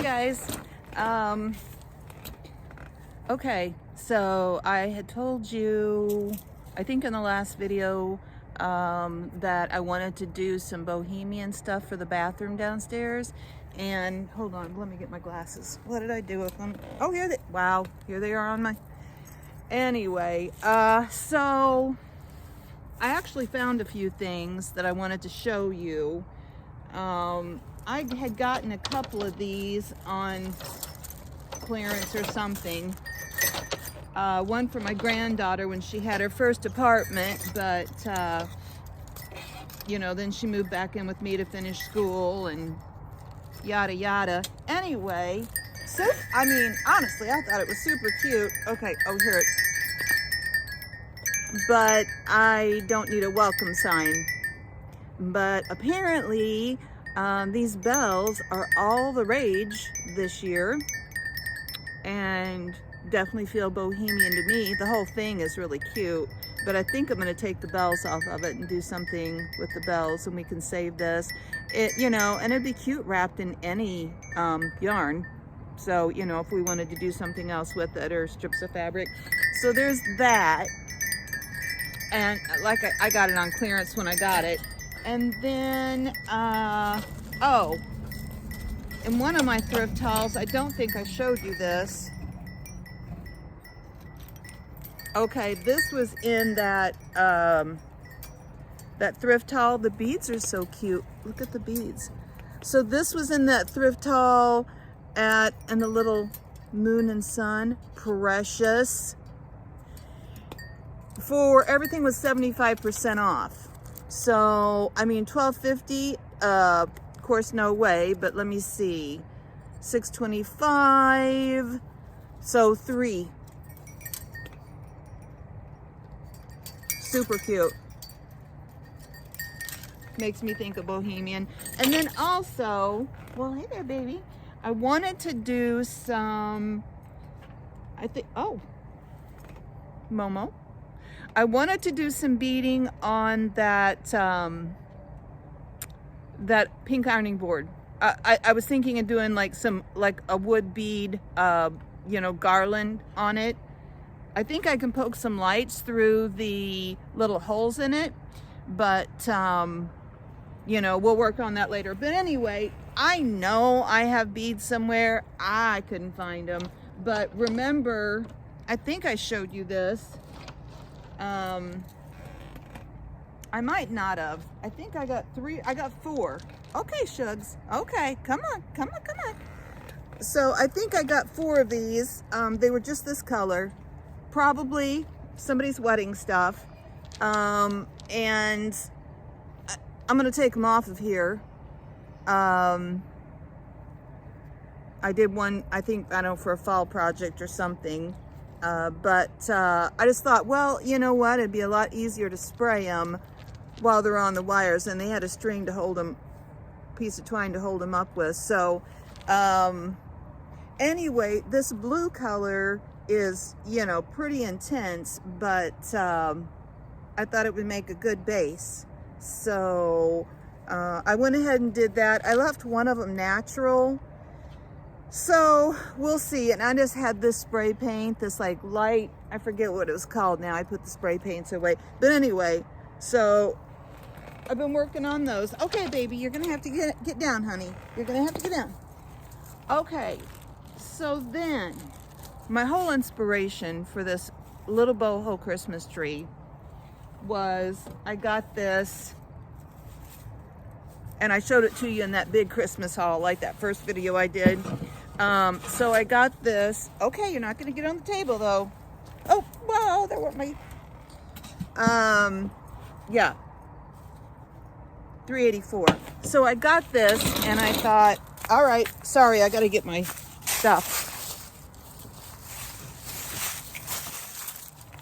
guys. Okay, so I had told you, I think in the last video, that I wanted to do some bohemian stuff for the bathroom downstairs. And hold on, let me get my glasses. What did I do with them? Oh, wow, here they are on my... Anyway, so I actually found a few things that I wanted to show you. I had gotten a couple of these on clearance or something. One for my granddaughter when she had her first apartment, but you know, then she moved back in with me to finish school and yada yada. Anyway, so I mean, honestly, I thought it was super cute. Okay, oh, here it. But I don't need a welcome sign. But apparently, these bells are all the rage this year, and definitely feel bohemian to me. The whole thing is really cute, but I think I'm going to take the bells off of it and do something with the bells, and we can save this. It, you know, and it'd be cute wrapped in any yarn. So, you know, if we wanted to do something else with it, or strips of fabric. So there's that. And like I got it on clearance when I got it. And then, oh, in one of my thrift hauls, I don't think I showed you this. Okay, this was in that, that thrift haul. The beads are so cute. Look at the beads. So this was in that thrift haul and the little moon and sun. Precious. For everything was 75% off. So, I mean, $12.50, of course, no way, but let me see. $6.25, so 3. Super cute. Makes me think of Bohemian. And then also, well, hey there, baby. I wanted to do some, I think, oh, Momo. I wanted to do some beading on that, that pink ironing board. I was thinking of doing like a wood bead, you know, garland on it. I think I can poke some lights through the little holes in it, but, you know, we'll work on that later. But anyway, I know I have beads somewhere. I couldn't find them. But remember, I think I showed you this. I might not have. I think I got 3. I got 4. Okay, Shugs. Okay, come on. So I think I got 4 of these. They were just this color. Probably somebody's wedding stuff. And I'm going to take them off of here. I did one, I think, I don't know, for a fall project or something. But I just thought, well, you know what? It'd be a lot easier to spray them while they're on the wires. And they had a string to hold them, piece of twine to hold them up with. So anyway, this blue color is, you know, pretty intense, but I thought it would make a good base. So I went ahead and did that. I left one of them natural. So we'll see. And I just had this spray paint, this like light, I forget what it was called now. I put the spray paints away. But anyway, so I've been working on those. Okay, baby, you're going to have to get down, honey. You're going to have to get down. Okay, so then my whole inspiration for this little boho Christmas tree was I got this, and I showed it to you in that big Christmas haul, like that first video I did. So I got this. Okay, you're not going to get on the table, though. Oh, wow, there were my... yeah. $3.84. So I got this, and I thought, all right, sorry, I got to get my stuff.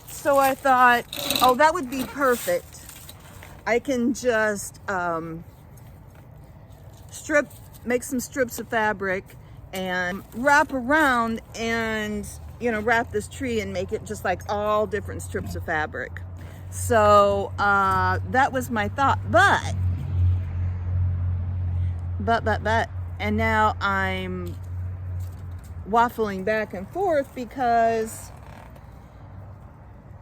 So I thought, oh, that would be perfect. I can just make some strips of fabric and wrap around and, you know, wrap this tree and make it just like all different strips of fabric. So that was my thought. But, and now I'm waffling back and forth because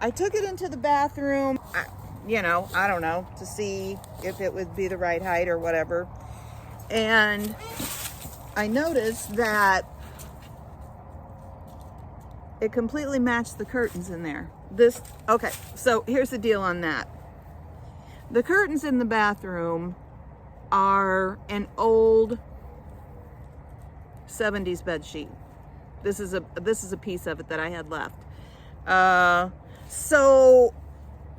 I took it into the bathroom, I don't know, to see if it would be the right height or whatever. And I noticed that it completely matched the curtains in there. Okay, so here's the deal on that. The curtains in the bathroom are an old 70s bed sheet. This is a piece of it that I had left. So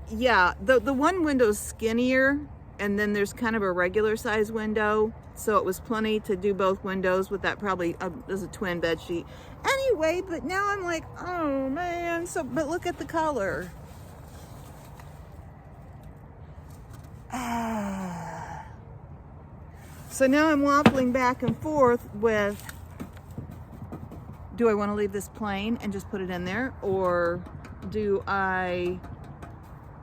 yeah, the one window's skinnier, and then there's kind of a regular size window, so it was plenty to do both windows with that. Probably there's a twin bed sheet anyway. But now I'm like, oh man. But look at the color. So now I'm waffling back and forth with, do I want to leave this plain and just put it in there, or do I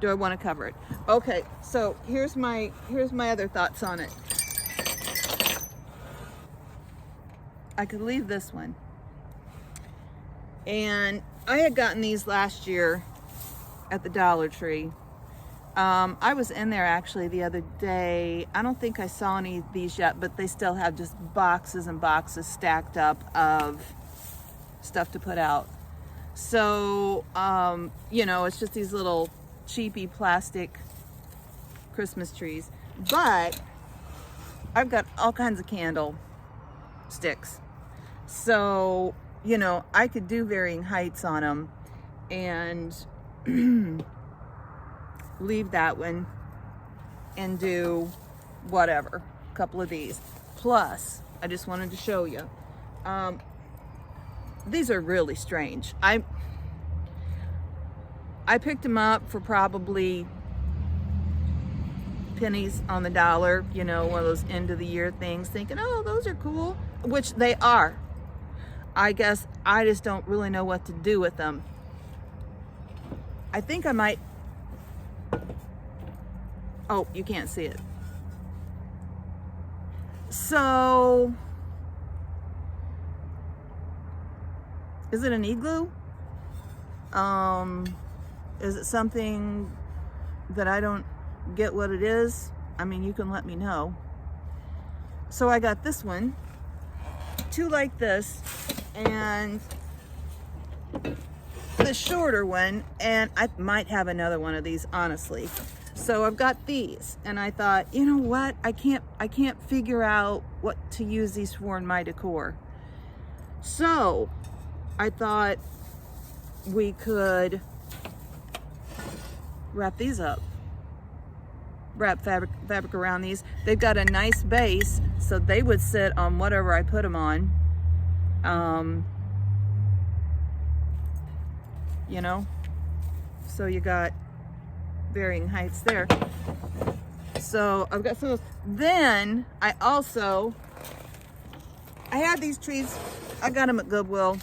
want to cover it? Okay, so here's my other thoughts on it. I could leave this one. And I had gotten these last year at the Dollar Tree. I was in there actually the other day. I don't think I saw any of these yet, but they still have just boxes and boxes stacked up of stuff to put out. So, it's just these little cheapy plastic Christmas trees. But I've got all kinds of candle sticks. So, I could do varying heights on them and leave that one and do whatever, a couple of these. Plus, I just wanted to show you. These are really strange. I picked them up for probably pennies on the dollar, one of those end of the year things, thinking, oh, those are cool, which they are. I guess I just don't really know what to do with them. I think I might, oh, you can't see it. So, is it an igloo? Is it something that I don't get what it is? I mean, you can let me know. So I got this one, two like this, and the shorter one, and I might have another one of these, honestly. So I've got these, and I thought, you know what? I can't figure out what to use these for in my decor. So I thought we could wrap these up. Wrap fabric around these. They've got a nice base, so they would sit on whatever I put them on. So you got varying heights there. So I've got some of those. Then I had these trees. I got them at Goodwill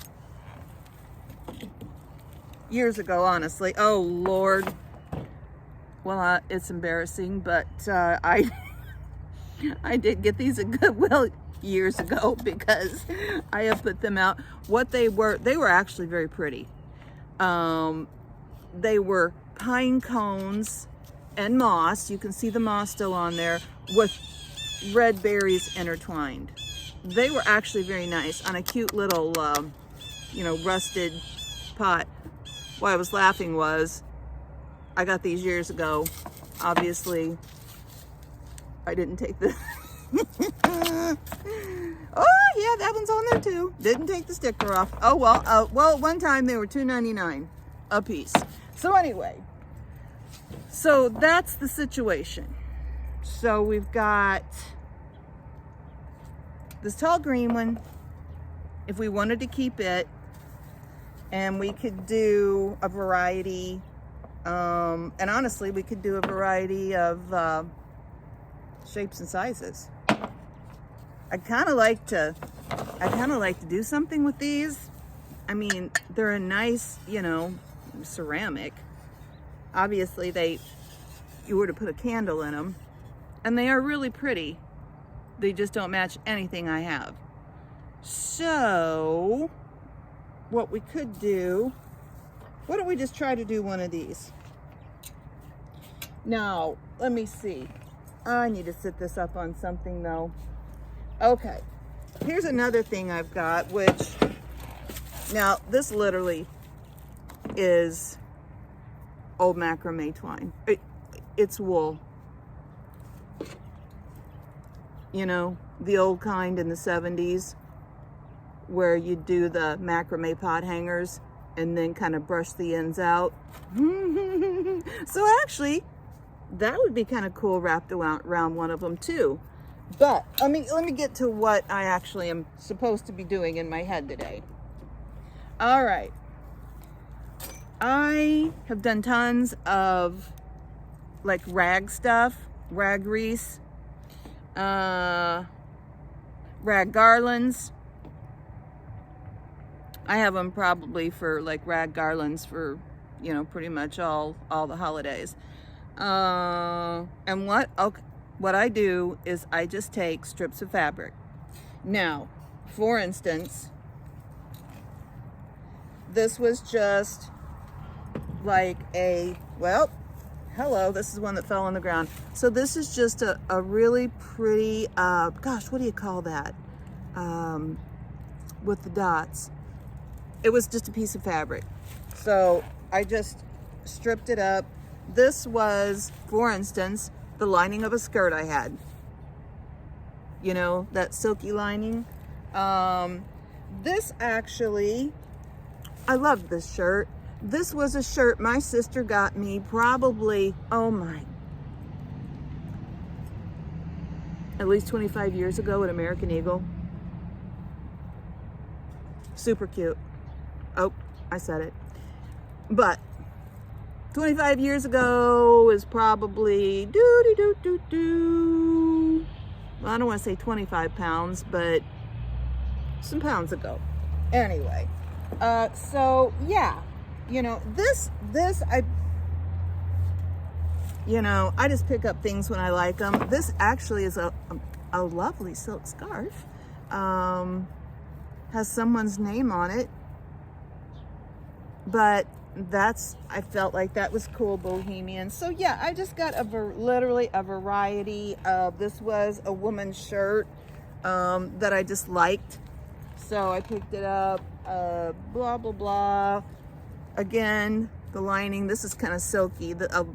years ago, honestly. Oh Lord. Well, it's embarrassing, but I did get these at Goodwill years ago because I have put them out. What they were actually very pretty. They were pine cones and moss. You can see the moss still on there with red berries intertwined. They were actually very nice on a cute little, rusted pot. Why I was laughing was I got these years ago. Obviously, I didn't take the... Oh, yeah, that one's on there too. Didn't take the sticker off. Oh, well, one time they were $2.99 a piece. So anyway, so that's the situation. So we've got this tall green one, if we wanted to keep it, and we could do a variety, and honestly, we could do a variety of shapes and sizes. I kind of like to do something with these. I mean, they're a nice, ceramic. Obviously, you were to put a candle in them, and they are really pretty. They just don't match anything I have. So what we could do, why don't we just try to do one of these? Now, let me see. I need to set this up on something though. Okay, here's another thing I've got, which, now this literally is old macrame twine. It's wool. You know, the old kind in the 70s where you do the macrame pot hangers and then kind of brush the ends out. So actually, that would be kind of cool wrapped around one of them too. But let me get to what I actually am supposed to be doing in my head today. All right. I have done tons of like rag stuff, rag wreaths, rag garlands. I have them probably for like rag garlands for, you know, pretty much all the holidays. And what I do is I just take strips of fabric. Now, for instance, this was just like well, hello, this is one that fell on the ground. So this is just a really pretty, gosh, what do you call that? With the dots. It was just a piece of fabric. So I just stripped it up. This was, for instance, the lining of a skirt I had. You know, that silky lining. This actually, I love this shirt. This was a shirt my sister got me probably, oh my, at least 25 years ago at American Eagle. Super cute. Oh, I said it. But 25 years ago is probably well, I don't want to say 25 pounds, but some pounds ago. Anyway, so yeah, you know, this I just pick up things when I like them. This actually is a lovely silk scarf. Has someone's name on it, but I felt like that was cool, bohemian. So yeah, I just got literally a variety of, this was a woman's shirt that I just liked. So I picked it up, blah, blah, blah. Again, the lining, this is kind of silky, the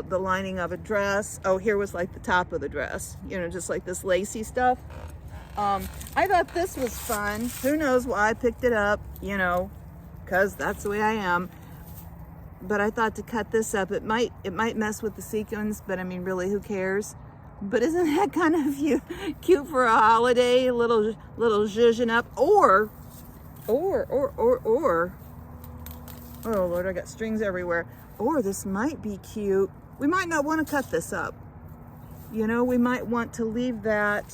lining of a dress. Oh, here was like the top of the dress, you know, just like this lacy stuff. I thought this was fun. Who knows why I picked it up, you know, because that's the way I am. But I thought to cut this up, it might mess with the sequins, but I mean, really, who cares? But isn't that kind of cute for a holiday? A little zhuzhing up, or, oh Lord, I got strings everywhere. Or this might be cute. We might not want to cut this up. You know, we might want to leave that,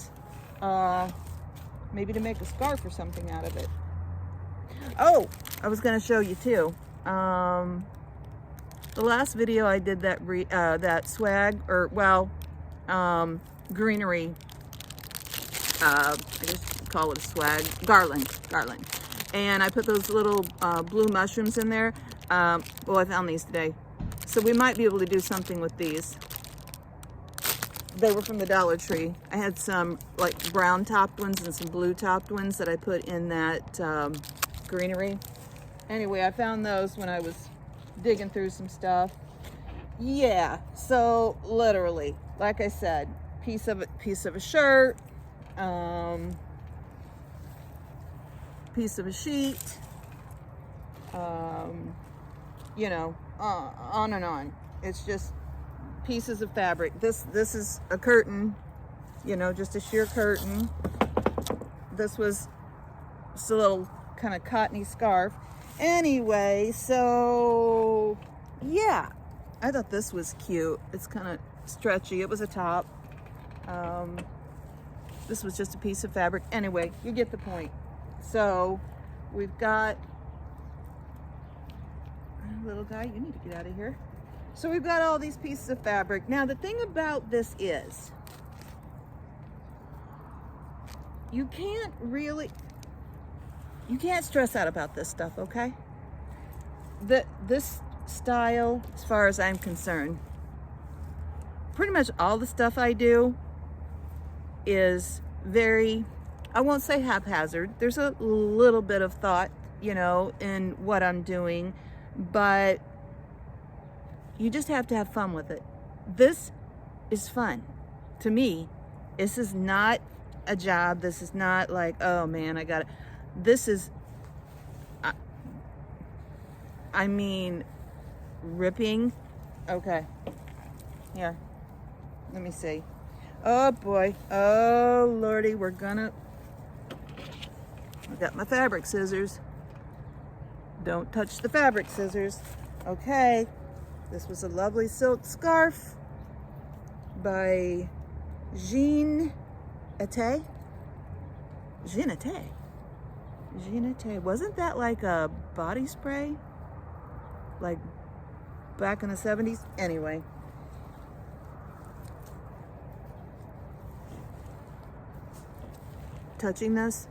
maybe to make a scarf or something out of it. Oh, I was going to show you too. The last video I did that swag, or well, greenery, I just call it a swag, garland. And I put those little blue mushrooms in there. Well, I found these today. So we might be able to do something with these. They were from the Dollar Tree. I had some like brown topped ones and some blue topped ones that I put in that greenery. Anyway, I found those when I was digging through some stuff. Yeah, so literally, like I said, piece of a shirt, piece of a sheet, you know, on and on. It's just pieces of fabric. This is a curtain, you know, just a sheer curtain. This was just a little kind of cottony scarf. Anyway, so yeah, I thought this was cute. It's kind of stretchy. It was a top. This was just a piece of fabric. Anyway, you get the point. So we've got, little guy, you need to get out of here. So we've got all these pieces of fabric. Now the thing about this is, you can't really, You can't stress out about this stuff, okay? This style, as far as I'm concerned, pretty much all the stuff I do is very, I won't say haphazard. There's a little bit of thought, you know, in what I'm doing, but you just have to have fun with it. This is fun. To me, this is not a job. This is not like, oh man, I got it. This is, I mean, ripping. Okay, here, let me see. Oh boy, oh lordy, I got my fabric scissors. Don't touch the fabric scissors. Okay, this was a lovely silk scarf by Jean Ete. Wasn't that like a body spray? Like back in the 70s? Anyway. Touching this,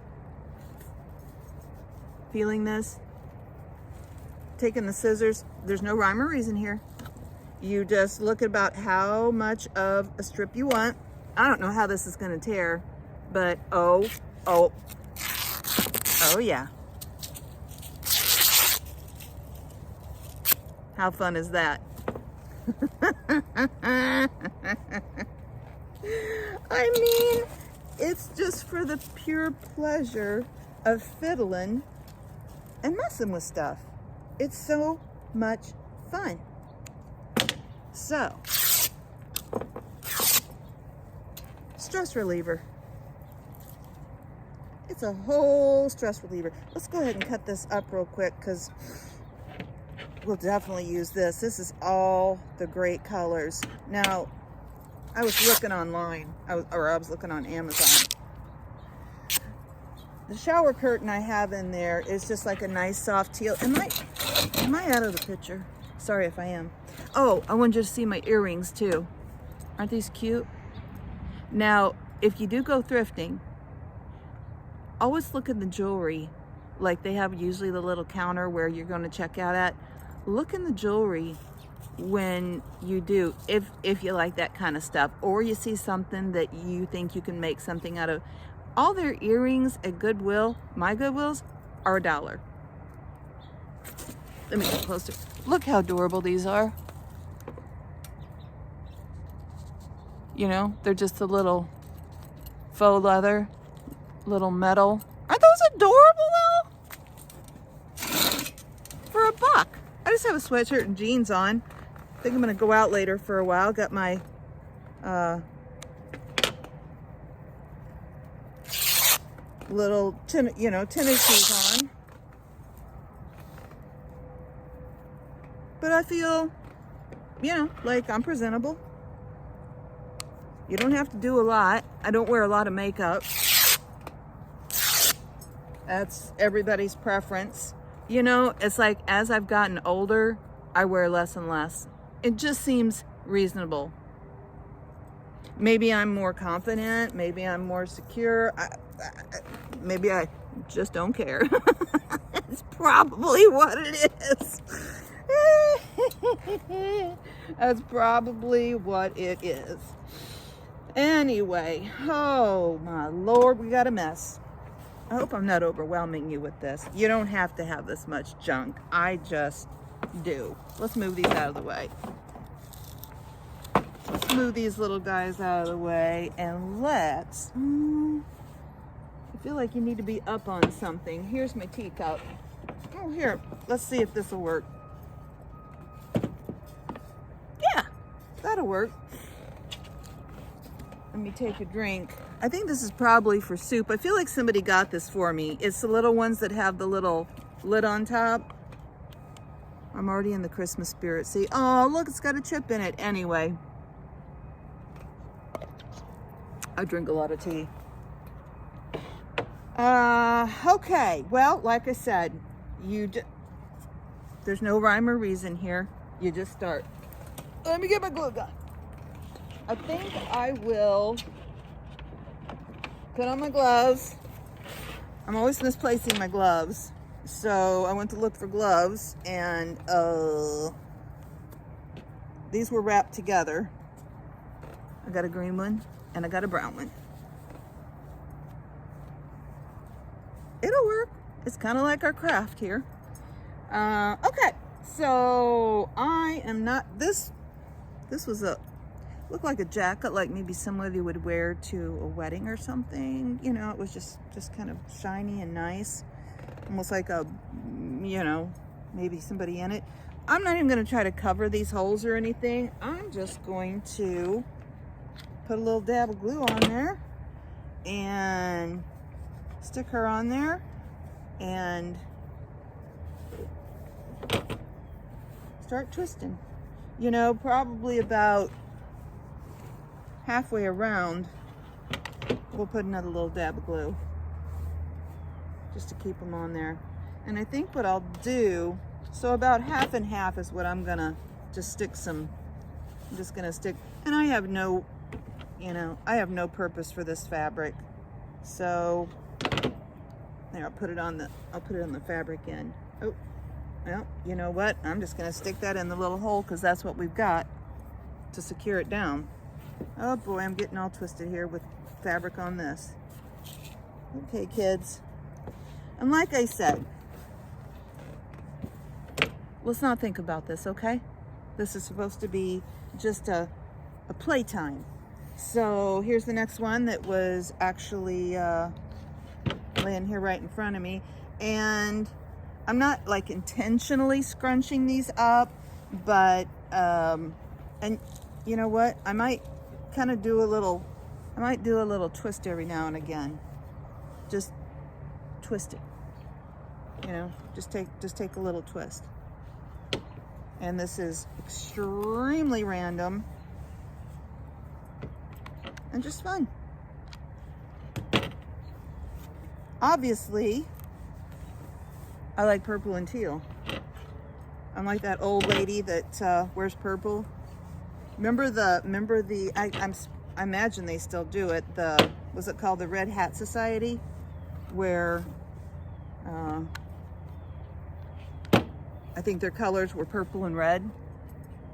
feeling this, taking the scissors. There's no rhyme or reason here. You just look about how much of a strip you want. I don't know how this is going to tear, but oh yeah. How fun is that? I mean, it's just for the pure pleasure of fiddling and messing with stuff. It's so much fun. So, stress reliever. It's a whole stress reliever. Let's go ahead and cut this up real quick because we'll definitely use this. This is all the great colors. Now, I was looking online, I was looking on Amazon. The shower curtain I have in there is just like a nice soft teal. Am I out of the picture? Sorry if I am. Oh, I wanted you to see my earrings too. Aren't these cute? Now, if you do go thrifting, always look at the jewelry. Like they have usually the little counter where you're going to check out at. Look in the jewelry when you do, if you like that kind of stuff, or you see something that you think you can make something out of. All their earrings at Goodwill, my Goodwills, are $1. Let me get closer. Look how adorable these are. You know, they're just a little faux leather, little metal. Aren't those adorable though? For $1. I just have a sweatshirt and jeans on. I think I'm gonna go out later for a while. Got my little tennis shoes on. But I feel, you know, like I'm presentable. You don't have to do a lot. I don't wear a lot of makeup. That's everybody's preference. You know, it's like as I've gotten older, I wear less and less. It just seems reasonable. Maybe I'm more confident. Maybe I'm more secure. Maybe I just don't care. It's probably what it is. That's probably what it is. Anyway, oh my Lord, we got a mess. I hope I'm not overwhelming you with this. You don't have to have this much junk. I just do. Let's move these out of the way. Let's move these little guys out of the way and let's... I feel like you need to be up on something. Here's my teacup. Oh, here. Let's see if this will work. Yeah, that'll work. Let me take a drink. I think this is probably for soup. I feel like somebody got this for me. It's the little ones that have the little lid on top. I'm already in the Christmas spirit. See, oh, look, it's got a chip in it. Anyway, I drink a lot of tea. Okay, well, like I said, there's no rhyme or reason here. You just start. Let me get my glue gun. I think I will put on my gloves I'm always misplacing my gloves. So I went to look for gloves, and these were wrapped together. I got a green one and I got a brown one. It'll work. It's kind of like our craft here. Okay, so I am not, this was looked like a jacket, like maybe somebody would wear to a wedding or something. You know, it was just kind of shiny and nice. Almost like a, you know, maybe somebody in it. I'm not even going to try to cover these holes or anything. I'm just going to put a little dab of glue on there and stick her on there and start twisting. You know, probably about halfway around, we'll put another little dab of glue just to keep them on there. And I think what I'll do, so about half and half is what I'm gonna just stick some, I'm just gonna stick, and I have no, you know, I have no purpose for this fabric. So there, I'll put it on the fabric end. Oh, well, you know what? I'm just gonna stick that in the little hole because that's what we've got to secure it down. Oh boy, I'm getting all twisted here with fabric on this. Okay, kids. And like I said, let's not think about this, okay? This is supposed to be just a playtime. So here's the next one that was actually laying here right in front of me. And I'm not like intentionally scrunching these up, but, and you know what? I might kind of do a little twist every now and again. Just twist it. You know, just take a little twist. And this is extremely random and just fun. Obviously, I like purple and teal. I'm like that old lady that wears purple. Remember the I imagine they still do it. Was it called the Red Hat Society, where I think their colors were purple and red,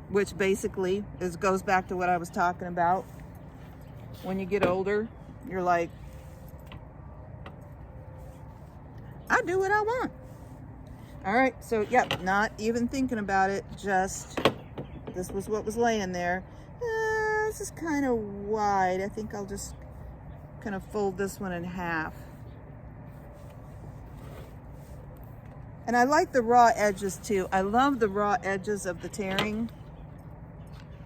which basically goes back to what I was talking about. When you get older, you're like, I do what I want. All right, so yep, not even thinking about it, just this was what was laying there. This is kind of wide. I think I'll just kind of fold this one in half. And I like the raw edges too. I love the raw edges of the tearing.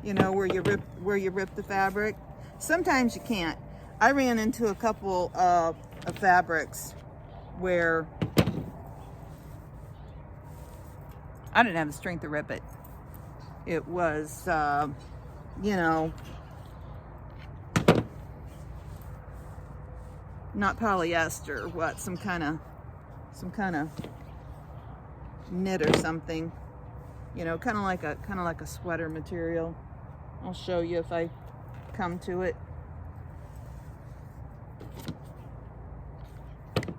You know, where you rip the fabric. Sometimes you can't. I ran into a couple of fabrics where I didn't have the strength to rip it. It was, you know, not polyester, what, some kind of knit or something, you know, kind of like a sweater material. I'll show you if I come to it.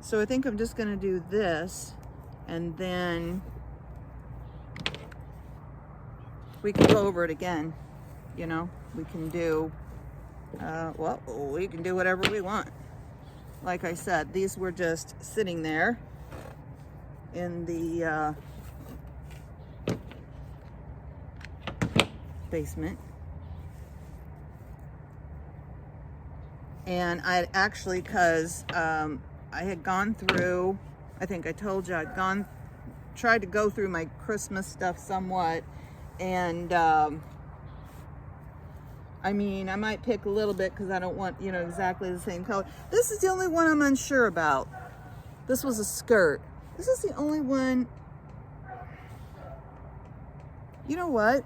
So I think I'm just going to do this, and then we can go over it again. You know, we can do well, we can do whatever we want. Like I said, these were just sitting there in the basement, and I actually, because I had gone through, I think I told you, tried to go through my Christmas stuff somewhat, and I mean, I might pick a little bit because I don't want, you know, exactly the same color. This is the only one I'm unsure about. This was a skirt. This is the only one. You know what?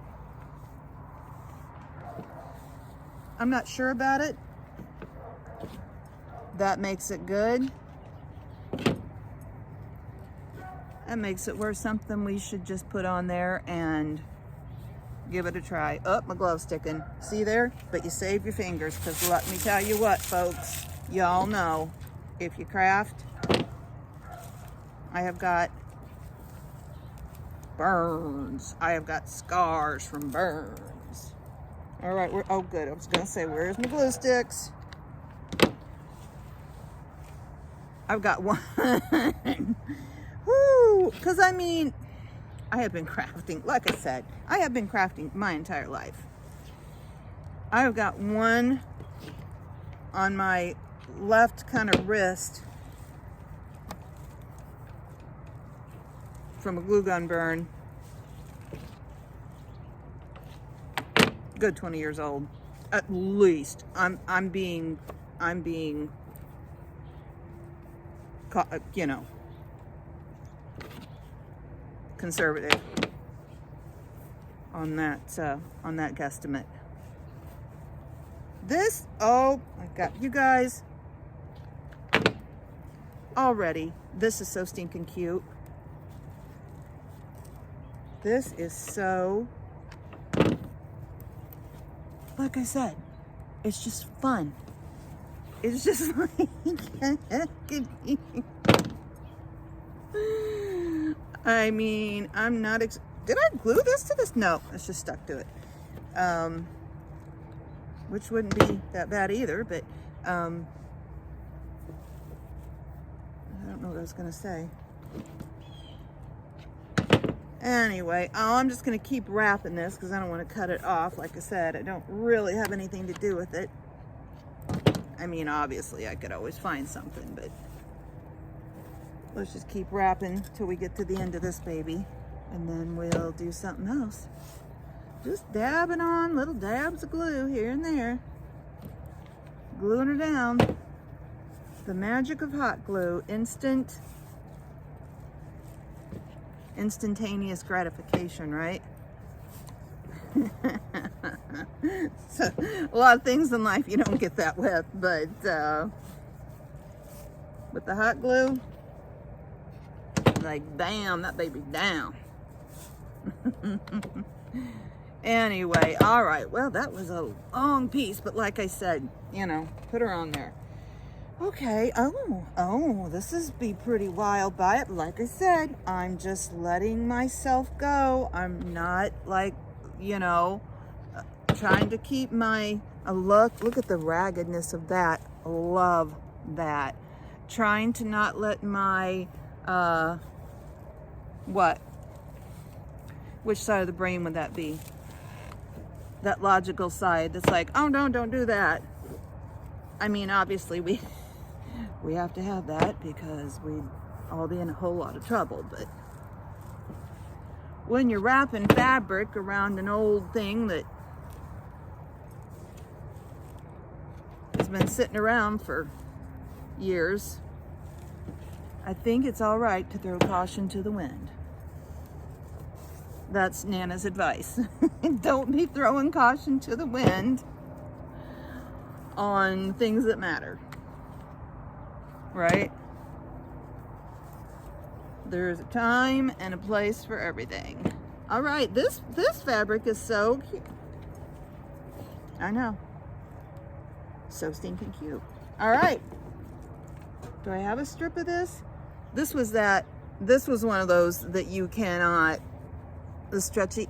I'm not sure about it. That makes it good. That makes it worth something we should just put on there and give it a try. Oh, my glove's sticking. See there? But you save your fingers, because let me tell you what, folks. Y'all know, if you craft, I have got burns. I have got scars from burns. All right, oh good. I was gonna say, where's my glue sticks? I've got one. Woo! Because I mean, I have been crafting, like I said, I have been crafting my entire life. I have got one on my left kind of wrist from a glue gun burn. Good 20 years old, at least. I'm being, you know, conservative on that guesstimate. This, oh, I got you guys already. This is so stinking cute. This is so, like I said, it's just fun. It's just like, I mean, I'm not, did I glue this to this? No, it's just stuck to it. Which wouldn't be that bad either, but I don't know what I was gonna say. Anyway, I'm just gonna keep wrapping this because I don't want to cut it off. Like I said, I don't really have anything to do with it. I mean, obviously I could always find something, but let's just keep wrapping till we get to the end of this baby, and then we'll do something else. Just dabbing on little dabs of glue here and there, gluing her down. The magic of hot glue, instantaneous gratification, right? So, a lot of things in life you don't get that with, but with the hot glue, like bam, that baby's down. Anyway, all right, well, that was a long piece, but like I said, you know, put her on there. Okay, oh, this is be pretty wild by it. Like I said, I'm just letting myself go. I'm not like, you know, trying to keep my, look at the raggedness of that. Love that. Trying to not let my, what? Which side of the brain would that be? That logical side that's like, oh no, don't do that. I mean, obviously we have to have that because we'd all be in a whole lot of trouble, but when you're wrapping fabric around an old thing that has been sitting around for years, I think it's all right to throw caution to the wind. That's Nana's advice. Don't be throwing caution to the wind on things that matter, right? There's a time and a place for everything. All right, this fabric is so cute. I know. So stinking cute. All right. Do I have a strip of this? This was one of those that you cannot, the stretchy,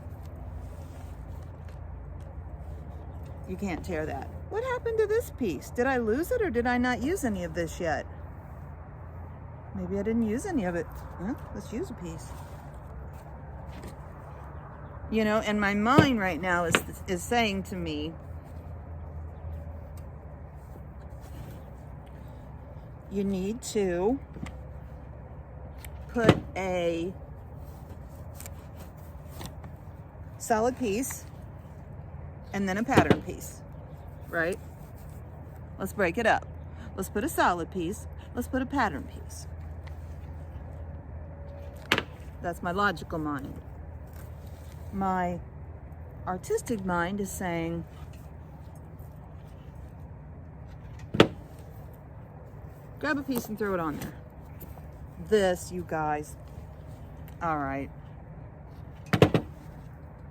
you can't tear that. What happened to this piece? Did I lose it or did I not use any of this yet? Maybe I didn't use any of it. Huh? Let's use a piece. You know, and my mind right now is saying to me, you need to put a solid piece and then a pattern piece, right? Let's break it up. Let's put a solid piece. Let's put a pattern piece. That's my logical mind. My artistic mind is saying, grab a piece and throw it on there. This, you guys, all right.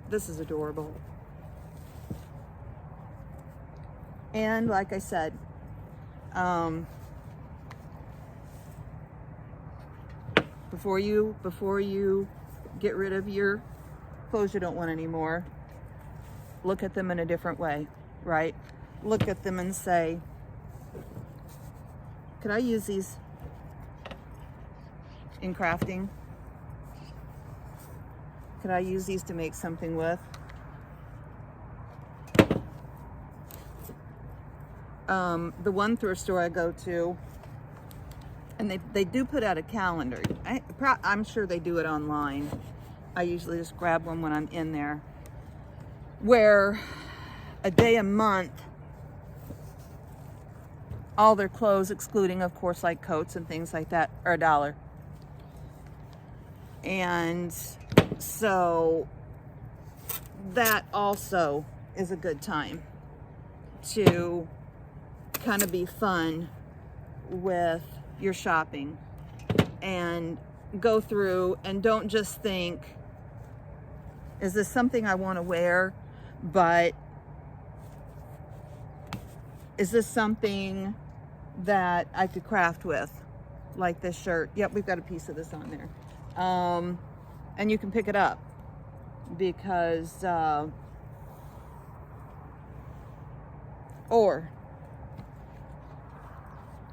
This is adorable. And like I said, before you get rid of your clothes you don't want anymore, look at them in a different way, right? Look at them and say, could I use these in crafting? Could I use these to make something with? The one thrift store I go to, and they do put out a calendar. I'm sure they do it online. I usually just grab one when I'm in there, where a day a month, all their clothes, excluding of course like coats and things like that, are $1. And so that also is a good time to kind of be fun with your shopping and go through and don't just think, is this something I want to wear, but is this something that I could craft with, like this shirt? Yep, we've got a piece of this on there. And you can pick it up because or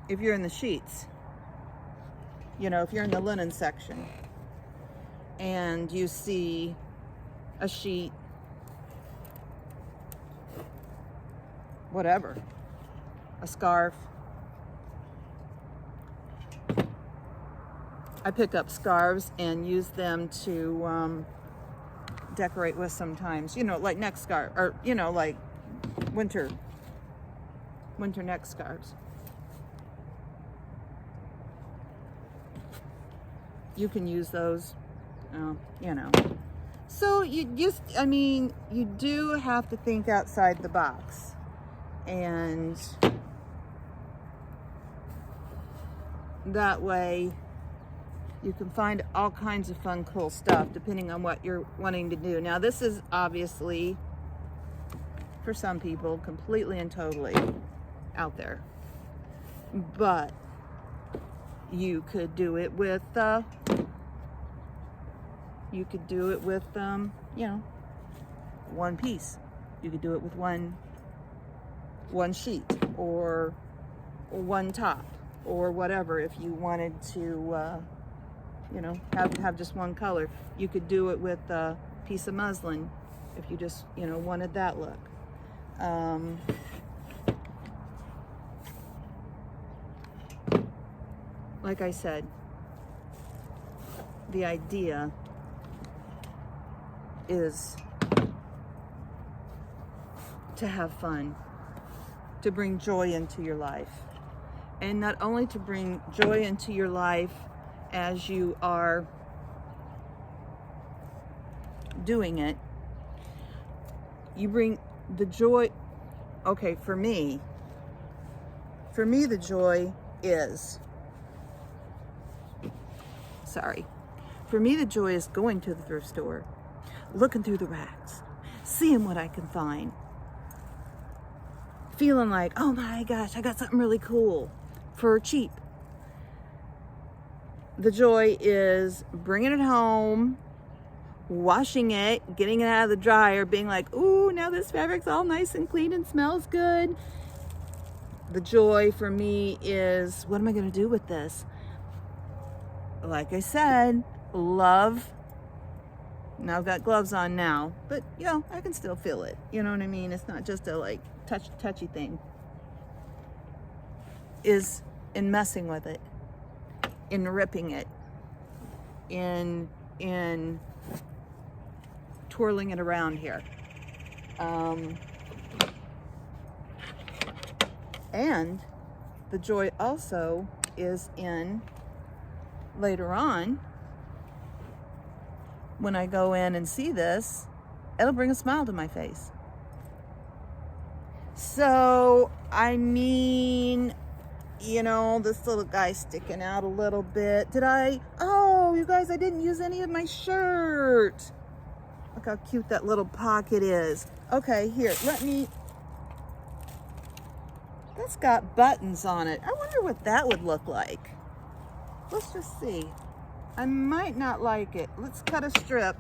if you're in the sheets, you know, if you're in the linen section and you see a sheet, whatever, a scarf. I pick up scarves and use them to decorate with sometimes, you know, like neck scarf, or, you know, like winter neck scarves. You can use those, you know. So you do have to think outside the box. And that way you can find all kinds of fun, cool stuff depending on what you're wanting to do. Now, this is obviously, for some people, completely and totally out there. But you could do it with, you know, one piece. You could do it with one sheet or one top or whatever. If you wanted to, you know, have just one color, you could do it with a piece of muslin if you just, you know, wanted that look. Like I said, the idea is to have fun, to bring joy into your life. And not only to bring joy into your life as you are doing it, you bring the joy. Okay, for me the joy is, going to the thrift store, looking through the racks, seeing what I can find, feeling like, oh my gosh, I got something really cool for cheap. The joy is bringing it home, washing it, getting it out of the dryer, being like, ooh, now this fabric's all nice and clean and smells good. The joy for me is, what am I going to do with this? Like I said, love. Now I've got gloves on now, but you know, I can still feel it. You know what I mean? It's not just a like touchy thing. Is in messing with it, in ripping it, in twirling it around here. And the joy also is in later on, when I go in and see this, it'll bring a smile to my face. So, I mean, you know, this little guy sticking out a little bit. Oh, you guys, I didn't use any of my shirt. Look how cute that little pocket is. Okay, here, that's got buttons on it. I wonder what that would look like. Let's just see. I might not like it. Let's cut a strip.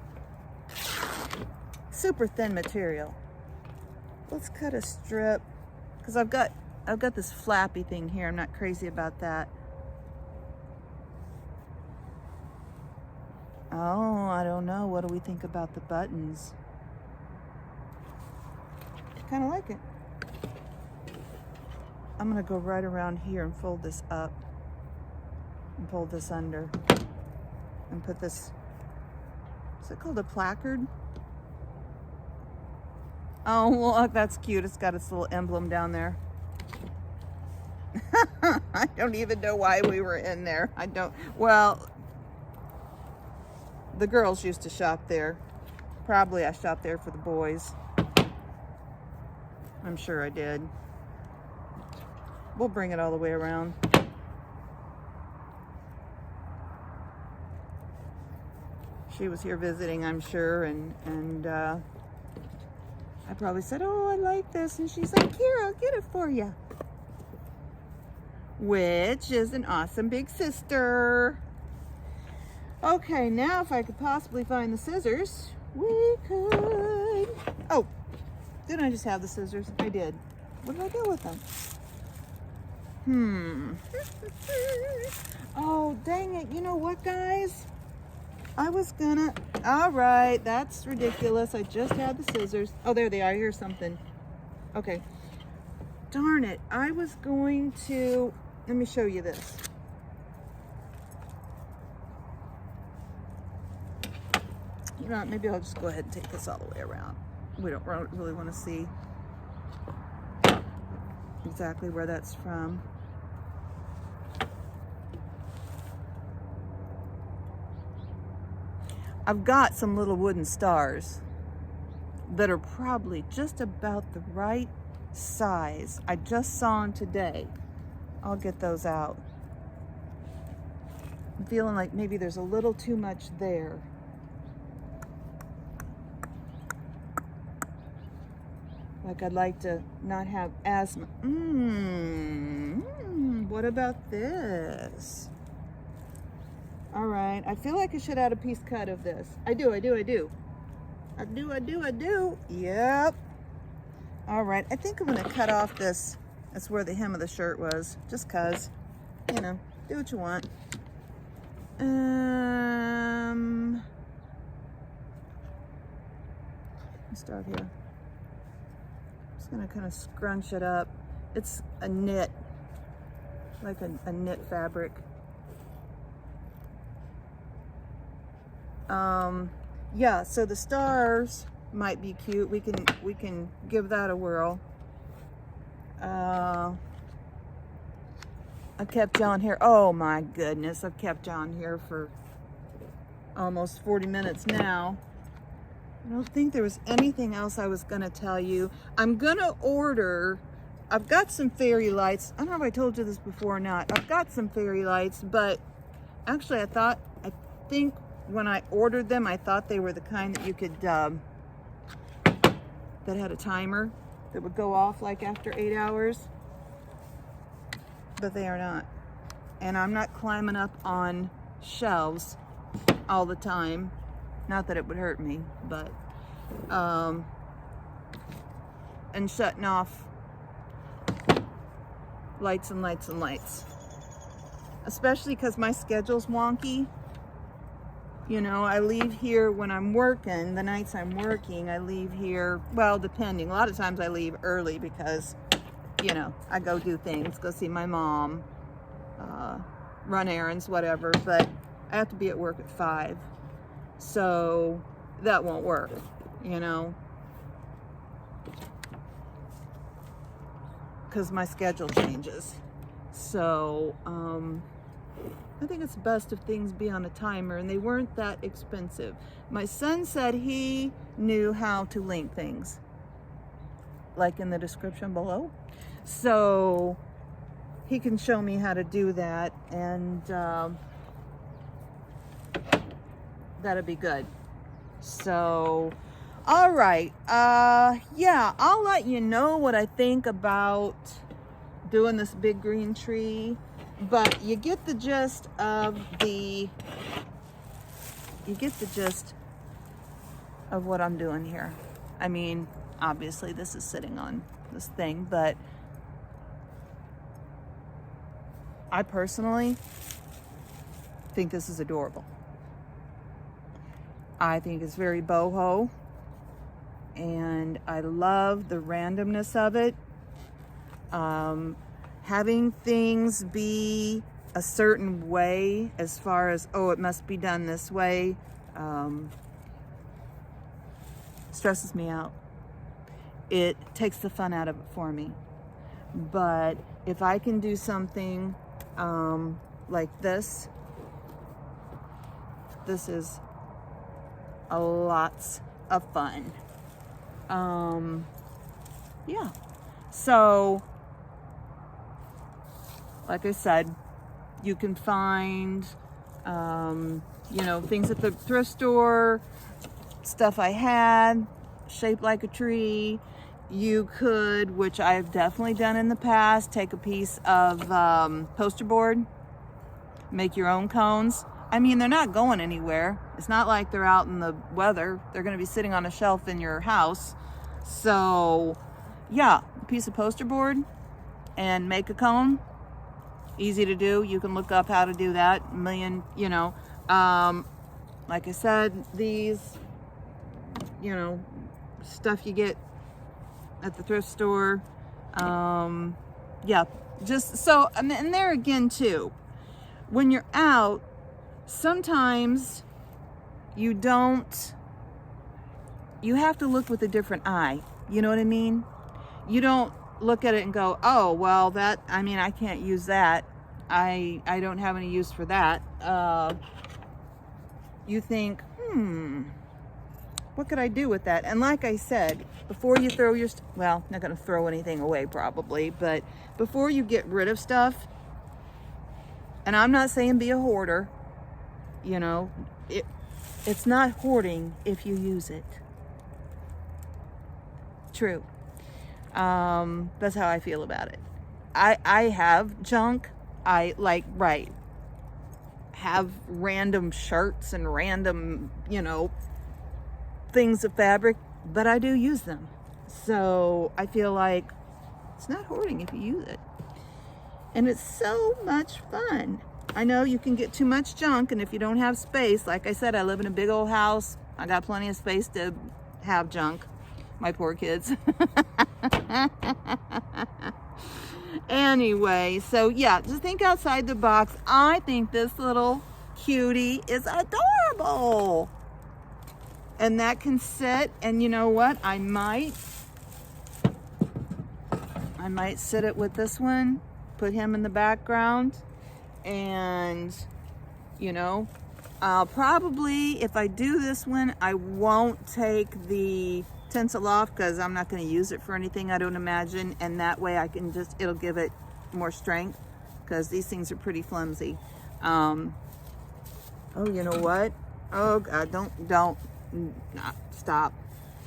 Super thin material. Let's cut a strip, because I've got this flappy thing here. I'm not crazy about that. Oh, I don't know. What do we think about the buttons? Kind of like it. I'm gonna go right around here and fold this up and pull this under and put this, is it called a placard? Oh, look, that's cute. It's got its little emblem down there. I don't even know why we were in there. I don't, well, the girls used to shop there. Probably I shopped there for the boys. I'm sure I did. We'll bring it all the way around. She was here visiting, I'm sure, and I probably said, oh, I like this, and she's like, here, I'll get it for you. Which is an awesome big sister. Okay, now if I could possibly find the scissors, we could. Oh, didn't I just have the scissors? I did. What did I do with them? Oh, dang it. You know what, guys? I was gonna, all right, that's ridiculous. I just had the scissors. Oh, there they are. Here's something. Okay. Darn it. I was going to, let me show you this. You know, maybe I'll just go ahead and take this all the way around. We don't really want to see exactly where that's from. I've got some little wooden stars that are probably just about the right size. I just saw them today. I'll get those out. I'm feeling like maybe there's a little too much there. Like I'd like to not have asthma. What about this? All right, I feel like I should add a piece cut of this. I do. Yep. All right, I think I'm gonna cut off this. That's where the hem of the shirt was, just cause, you know, do what you want. Let's start here. Just gonna kind of scrunch it up. It's a knit, like a knit fabric. Yeah, so the stars might be cute. We can give that a whirl. I've kept John here. Oh my goodness, I've kept John here for almost 40 minutes now. I don't think there was anything else I was gonna tell you. I'm gonna order, I've got some fairy lights. I don't know if I told you this before or not. I've got some fairy lights, but actually I think when I ordered them, I thought they were the kind that you could, that had a timer that would go off like after 8 hours, but they are not. And I'm not climbing up on shelves all the time. Not that it would hurt me, but, and shutting off lights and lights and lights. Especially because my schedule's wonky. You know, I leave here when I'm working, the nights I'm working, I leave here, well, depending. A lot of times I leave early because, you know, I go do things, go see my mom, run errands, whatever, but I have to be at work at 5. So that won't work, you know, because my schedule changes. So, I think it's best if things be on a timer, and they weren't that expensive. My son said he knew how to link things, like in the description below. So he can show me how to do that, and that'd be good. So, all right. Yeah, I'll let you know what I think about doing this big green tree. But you get the gist of the you get the gist of what I'm doing here. I mean, obviously this is sitting on this thing, but I personally think this is adorable. I think it's very boho, and I love the randomness of it. Having things be a certain way, as far as, oh, it must be done this way, stresses me out. It takes the fun out of it for me. But if I can do something like this is a lots of fun. Yeah. So, like I said, you can find, things at the thrift store, stuff I had, shaped like a tree. You could, which I've definitely done in the past, take a piece of poster board, make your own cones. I mean, they're not going anywhere. It's not like they're out in the weather. They're going to be sitting on a shelf in your house. So, yeah, a piece of poster board and make a cone. Easy to do. You can look up how to do that. A million, like I said, these, stuff you get at the thrift store. Yeah, just so, and there again too, when you're out, sometimes you have to look with a different eye. You know what I mean? You don't look at it and go, oh, well, I can't use that. I don't have any use for that. You think, what could I do with that? And like I said, before you throw your, not going to throw anything away probably, but before you get rid of stuff, and I'm not saying be a hoarder, it's not hoarding if you use it. True. That's how I feel about it. I have junk. Have random shirts and random, things of fabric, but I do use them. So I feel like it's not hoarding if you use it. And it's so much fun. I know you can get too much junk, and if you don't have space, like I said, I live in a big old house. I got plenty of space to have junk. My poor kids. Anyway, so yeah, just think outside the box. I think this little cutie is adorable. And that can sit, and you know what? I might sit it with this one, put him in the background, and I'll probably, if I do this one, I won't take the tinsel off because I'm not going to use it for anything, I don't imagine, and that way I can it'll give it more strength, because these things are pretty flimsy. Oh, you know what? Oh God, don't stop.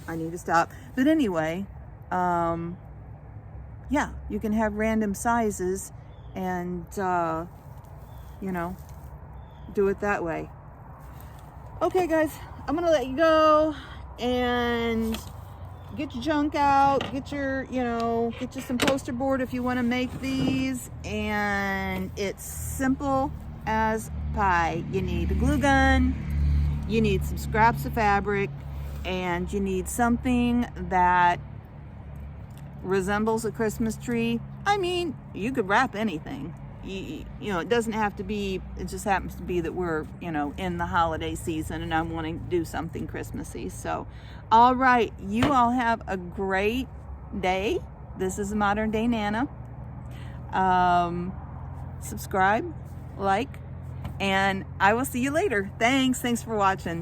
I need to stop. But anyway, yeah, you can have random sizes and do it that way. Okay guys, I'm gonna let you go and get your junk out, get you some poster board if you want to make these, and it's simple as pie. You need a glue gun, you need some scraps of fabric, and you need something that resembles a Christmas tree. I mean, you could wrap anything. It doesn't have to be, it just happens to be that we're, in the holiday season and I'm wanting to do something Christmassy. So, all right, you all have a great day. This is a Modern Day Nana. Subscribe, like, and I will see you later. Thanks for watching.